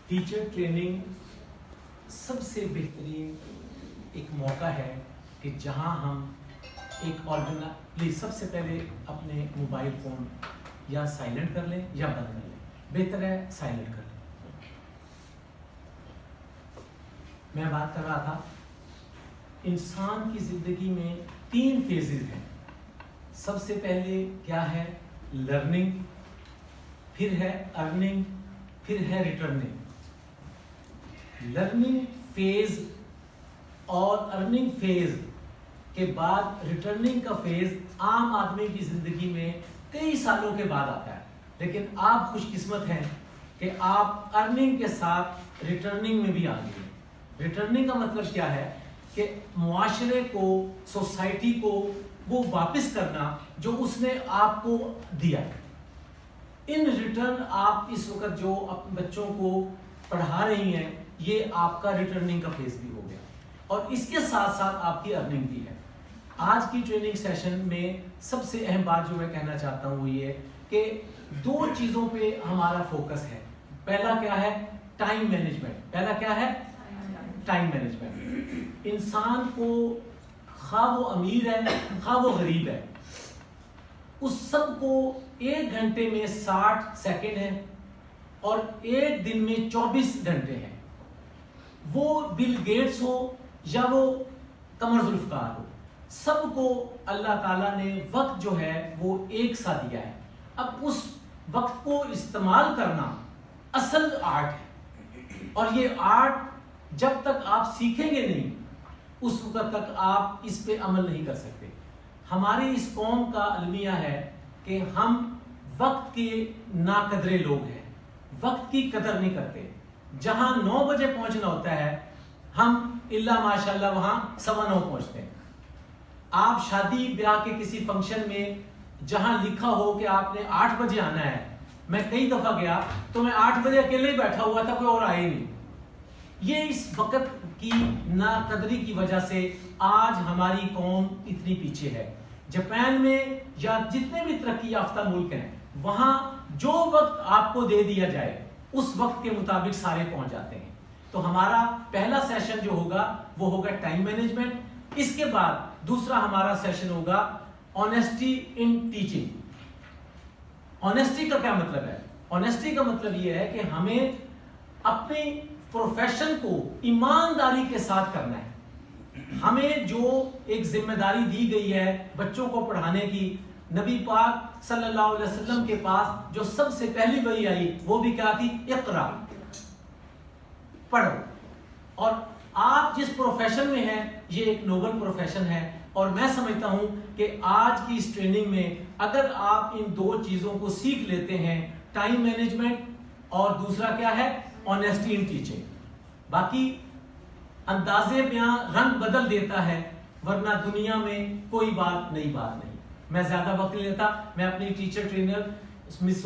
Teacher training सबसे बेहतरीन एक मौका है कि जहां हम प्लीज सबसे पहले अपने मोबाइल फ़ोन या साइलेंट कर लें या बंद कर लें। बेहतर है साइलेंट कर लें। मैं बात कर रहा था, इंसान की ज़िंदगी में 3 फेजेस हैं। सबसे पहले क्या है? लर्निंग, फिर है अर्निंग, फिर है रिटर्निंग। लर्निंग फेज और अर्निंग फेज के बाद रिटर्निंग का फेज आम आदमी की जिंदगी में कई सालों के बाद आता है, लेकिन आप खुशकिस्मत हैं कि आप अर्निंग के साथ रिटर्निंग में भी आ गए हैं। रिटर्निंग का मतलब क्या है कि मुआशरे को, सोसाइटी को वो वापस करना जो उसने आपको दिया। इन रिटर्न आप इस वक्त जो अपने बच्चों को पढ़ा रही हैं, ये आपका रिटर्निंग का फेज भी हो गया और इसके साथ साथ आपकी अर्निंग भी है। आज की ट्रेनिंग सेशन में सबसे अहम बात जो मैं कहना चाहता हूँ वो ये कि 2 चीज़ों पे हमारा फोकस है। पहला क्या है? Time management. पहला क्या है? Time management. इंसान को खा वो अमीर है खा वो गरीब है, उस सब को 1 घंटे में 60 सेकंड है और 1 दिन में 24 घंटे हैं। वो बिल गेट्स हो या वो कमर जुल्फकार हो, सबको अल्लाह ताला ने वक्त जो है वो एक सा दिया है। अब उस वक्त को इस्तेमाल करना असल आर्ट है और ये आर्ट जब तक आप सीखेंगे नहीं उस वक्त तक आप इस पे अमल नहीं कर सकते। हमारी इस कौम का अलमिया है कि हम वक्त के नाकदरे लोग हैं, वक्त की कदर नहीं करते। जहां 9 बजे पहुंचना होता है हम इल्ला माशाल्लाह वहां 9:15 पहुंचते हैं। आप शादी ब्याह के किसी फंक्शन में जहां लिखा हो कि आपने 8 बजे आना है, मैं कई दफा गया तो मैं 8 बजे अकेले ही बैठा हुआ था, कोई और आया ही नहीं। ये इस वक्त की नाकदरी की वजह से आज हमारी कौम इतनी पीछे है। जापान में या जितने भी तरक्की याफ्ता मुल्क हैं वहां जो वक्त आपको दे दिया जाए उस वक्त के मुताबिक सारे पहुंच जाते हैं। तो हमारा पहला सेशन जो होगा वो होगा टाइम मैनेजमेंट। इसके बाद दूसरा हमारा सेशन होगा ऑनेस्टी इन टीचिंग। ऑनेस्टी का क्या मतलब है? ऑनेस्टी का मतलब ये है कि हमें अपने प्रोफेशन को ईमानदारी के साथ करना है। हमें जो एक जिम्मेदारी दी गई है बच्चों को पढ़ाने की, नबी पाक सल्लल्लाहु अलैहि वसल्लम के पास जो सबसे पहली वही आई वो भी क्या थी? इक़रा, पढ़ो। और आप जिस प्रोफेशन में हैं ये एक नोबल प्रोफेशन है और मैं समझता हूं कि आज की इस ट्रेनिंग में अगर आप इन 2 चीजों को सीख लेते हैं, टाइम मैनेजमेंट और दूसरा क्या है? ऑनेस्टी इन टीचिंग, बाकी अंदाजे बयां रंग बदल देता है, वरना दुनिया में कोई बात नई बात नहीं। मैं ज्यादा वक्त नहीं लेता, मैं अपनी टीचर ट्रेनर मिस